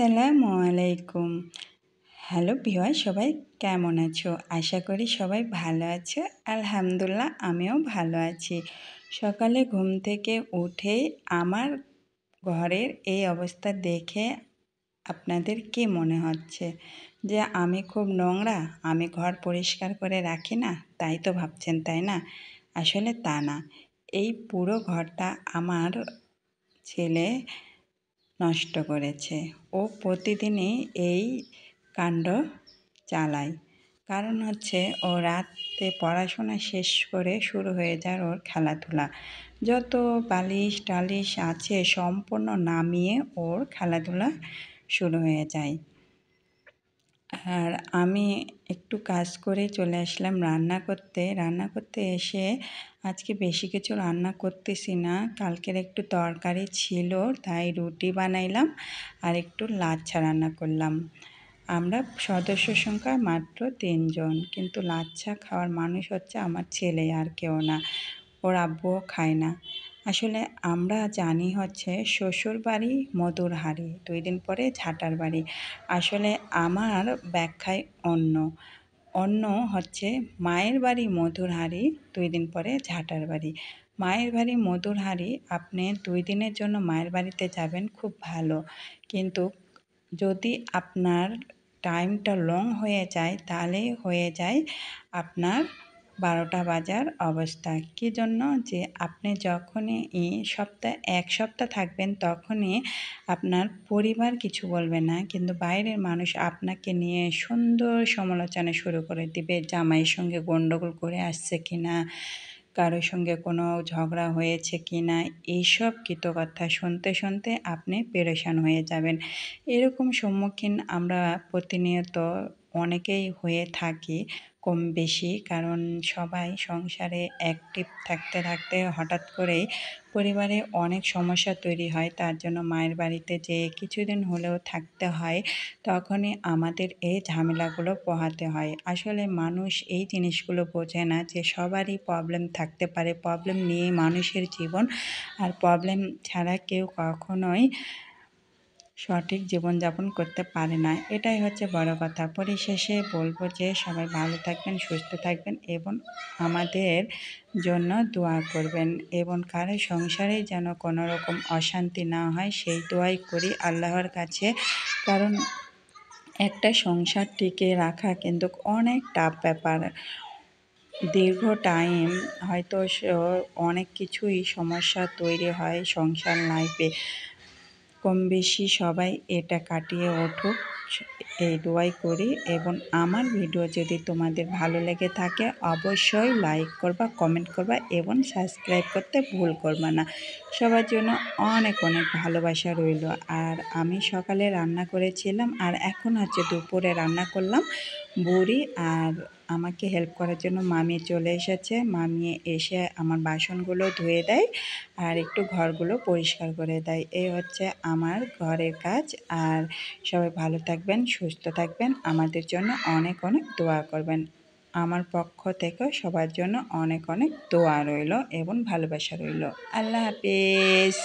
আসসালামু আলাইকুম। Hello viewer, সবাই কেমন আছো? আশা করি সবাই ভালো আছো। আলহামদুলিল্লাহ আমিও ভালো আছি। সকালে ঘুম থেকে উঠেই আমার ঘরের এই অবস্থা দেখে আপনাদের কি মনে হচ্ছে যে আমি খুব নোংরা, আমি ঘর পরিষ্কার করে রাখি না, তাই তো ভাবছেন, তাই না? আসলে তা না। এই পুরো ঘরটা আমার ছেলে নষ্ট করেছে। ও প্রতিদিনই এই কাণ্ড চালায়। কারণ হচ্ছে ও রাতে পড়াশোনা শেষ করে শুরু হয়ে যায় ওর খেলাধুলা। যত বালিশ টালিশ আছে সম্পূর্ণ নামিয়ে ওর খেলাধুলা শুরু হয়ে যায়। আর আমি একটু কাজ করে চলে আসলাম রান্না করতে। রান্না করতে এসে আজকে বেশি কিছু রান্না করতেছি না। কালকের একটু তরকারি ছিল, তাই রুটি বানাইলাম আর একটু লাচ্ছা রান্না করলাম। আমরা সদস্য সংখ্যা মাত্র ৩ জন, কিন্তু লাচ্ছা খাওয়ার মানুষ হচ্ছে আমার ছেলে, আর কেউ না। ওর আব্বুও খায় না। আসলে আমরা জানি হচ্ছে শ্বশুর বাড়ি মধুর হাঁড়ি, ২ দিন পরে ঝাঁটার বাড়ি। আসলে আমার ব্যাখ্যায় অন্য। অন্য হচ্ছে মায়ের বাড়ি মধুর হাঁড়ি, ২ দিন পরে ঝাঁটার বাড়ি। মায়ের বাড়ি মধুর হাঁড়ি, আপনি ২ দিনের জন্য মায়ের বাড়িতে যাবেন, খুব ভালো। কিন্তু যদি আপনার টাইমটা লং হয়ে যায়, তাহলেই হয়ে যায় আপনার ১২টা বাজার অবস্থা। কী জন্য? যে আপনি যখনই এক সপ্তাহ থাকবেন, তখনই আপনার পরিবার কিছু বলবে না, কিন্তু বাইরের মানুষ আপনাকে নিয়ে সুন্দর সমালোচনা শুরু করে দিবে। জামাইয়ের সঙ্গে গণ্ডগোল করে আসছে কিনা, কারোর সঙ্গে কোনো ঝগড়া হয়েছে কিনা, এইসব কথা শুনতে শুনতে আপনি পেরেশান হয়ে যাবেন। এরকম সম্মুখীন আমরা প্রতিনিয়ত অনেকেই হয়ে থাকি কম বেশি, কারণ সবাই সংসারে অ্যাক্টিভ থাকতে থাকতে হঠাৎ করেই পরিবারে অনেক সমস্যা তৈরি হয়। তার জন্য মায়ের বাড়িতে যেয়ে কিছুদিন হলেও থাকতে হয়, তখনই আমাদের এই ঝামেলাগুলো পোহাতে হয়। আসলে মানুষ এই জিনিসগুলো বোঝে না যে সবারই প্রবলেম থাকতে পারে। প্রবলেম নিয়েই মানুষের জীবন, আর প্রবলেম ছাড়া কেউ কখনোই সঠিক জীবনযাপন করতে পারে না। এটাই হচ্ছে বড় কথা। পরিশেষে বলবো যে সবাই ভালো থাকবেন, সুস্থ থাকবেন এবং আমাদের জন্য দোয়া করবেন, এবং কারো সংসারে যেন কোনো রকম অশান্তি না হয় সেই দোয়াই করি আল্লাহর কাছে। কারণ একটা সংসার টিকিয়ে রাখা কিন্তু অনেক টাফ ব্যাপার। দীর্ঘ টাইম হয়তো অনেক কিছুই সমস্যা তৈরি হয় সংসার লাইফে। কম বেশি সবাই এটা কাটিয়ে উঠুক, এই দোয়াই করি। এবং আমার ভিডিও যদি তোমাদের ভালো লেগে থাকে, অবশ্যই লাইক করবা, কমেন্ট করবা এবং সাবস্ক্রাইব করতে ভুল করবা না। সবার জন্য অনেক অনেক ভালোবাসা রইল। আর আমি সকালে রান্না করেছিলাম, আর এখন হচ্ছে দুপুরে রান্না করলাম বড়ি। আর আমাকে হেল্প করার জন্য মামি চলে এসেছে। মামি এসে আমার বাসনগুলো ধুয়ে দেয় আর একটু ঘরগুলো পরিষ্কার করে দেয়। এই হচ্ছে আমার ঘরের কাজ। আর সবাই ভালো থাকবেন, সুস্থ থাকবেন, আমাদের জন্য অনেক অনেক দোয়া করবেন। আমার পক্ষ থেকে সবার জন্য অনেক অনেক দোয়া রইল এবং ভালোবাসা রইল। আল্লাহ হাফেজ।